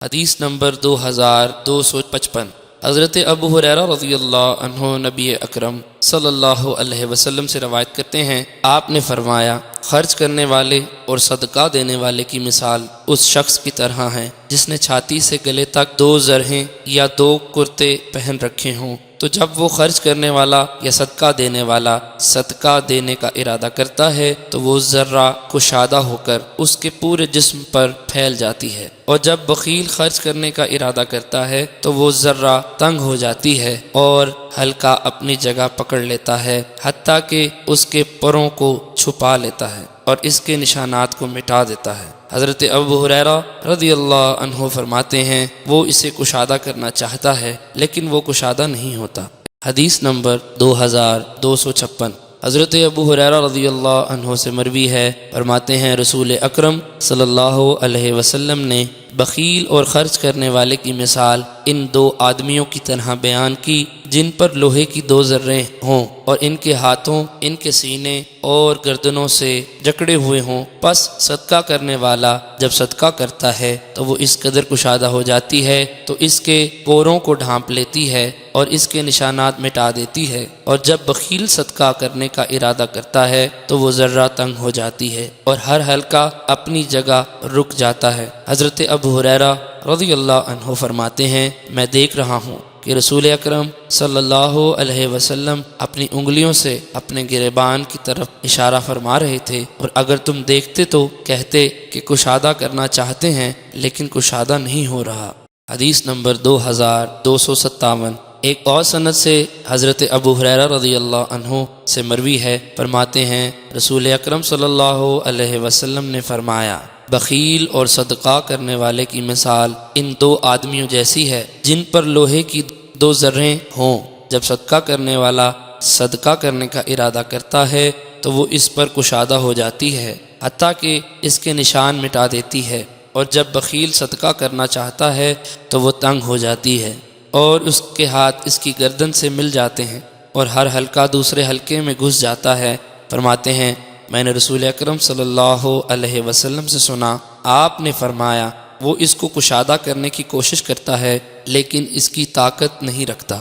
حدیث نمبر 2255۔ حضرت ابو ہریرہ رضی اللہ عنہ نبی اکرم صلی اللہ علیہ وسلم سے روایت کرتے ہیں، آپ نے فرمایا، خرچ کرنے والے اور صدقہ دینے والے کی مثال اس شخص کی طرح ہے جس نے چھاتی سے گلے تک 2 زرہیں یا 2 کرتے پہن رکھے ہوں، تو جب وہ خرچ کرنے والا یا صدقہ دینے والا صدقہ دینے کا ارادہ کرتا ہے تو وہ ذرہ کشادہ ہو کر اس کے پورے جسم پر پھیل جاتی ہے، اور جب بخیل خرچ کرنے کا ارادہ کرتا ہے تو وہ ذرہ تنگ ہو جاتی ہے اور ہلکا اپنی جگہ پکڑ لیتا ہے، حتیٰ کہ اس کے پروں کو چھپا لیتا ہے اور اس کے نشانات کو مٹا دیتا ہے۔ حضرت ابو ہریرہ رضی اللہ عنہ فرماتے ہیں، وہ اسے کشادہ کرنا چاہتا ہے لیکن وہ کشادہ نہیں ہوتا۔ حدیث نمبر 2256۔ حضرت ابو ہریرہ رضی اللہ عنہ سے مروی ہے، فرماتے ہیں، رسول اکرم صلی اللہ علیہ وسلم نے بخیل اور خرچ کرنے والے کی مثال ان 2 آدمیوں کی طرح بیان کی جن پر لوہے کی 2 ذریں ہوں اور ان کے ہاتھوں، ان کے سینے اور گردنوں سے جکڑے ہوئے ہوں، پس صدقہ کرنے والا جب صدقہ کرتا ہے تو وہ اس قدر کشادہ ہو جاتی ہے تو اس کے پوروں کو ڈھانپ لیتی ہے اور اس کے نشانات مٹا دیتی ہے، اور جب بخیل صدقہ کرنے کا ارادہ کرتا ہے تو وہ ذرہ تنگ ہو جاتی ہے اور ہر حلقہ اپنی جگہ رک جاتا ہے۔ حضرت ابو ہریرہ رضی اللہ عنہ فرماتے ہیں، میں دیکھ رہا ہوں کہ رسول اکرم صلی اللہ علیہ وسلم اپنی انگلیوں سے اپنے گریبان کی طرف اشارہ فرما رہے تھے، اور اگر تم دیکھتے تو کہتے کہ کشادہ کرنا چاہتے ہیں لیکن کشادہ نہیں ہو رہا۔ حدیث نمبر 2257۔ ایک اور سند سے حضرت ابو ہریرہ رضی اللہ عنہ سے مروی ہے، فرماتے ہیں، رسول اکرم صلی اللہ علیہ وسلم نے فرمایا، بخیل اور صدقہ کرنے والے کی مثال ان 2 آدمیوں جیسی ہے جن پر لوہے کی 2 ذریں ہوں، جب صدقہ کرنے والا صدقہ کرنے کا ارادہ کرتا ہے تو وہ اس پر کشادہ ہو جاتی ہے، حتیٰ کہ اس کے نشان مٹا دیتی ہے، اور جب بخیل صدقہ کرنا چاہتا ہے تو وہ تنگ ہو جاتی ہے اور اس کے ہاتھ اس کی گردن سے مل جاتے ہیں اور ہر حلقہ دوسرے حلقے میں گھس جاتا ہے۔ فرماتے ہیں، میں نے رسول اکرم صلی اللہ علیہ وسلم سے سنا، آپ نے فرمایا، وہ اس کو کشادہ کرنے کی کوشش کرتا ہے لیکن اس کی طاقت نہیں رکھتا۔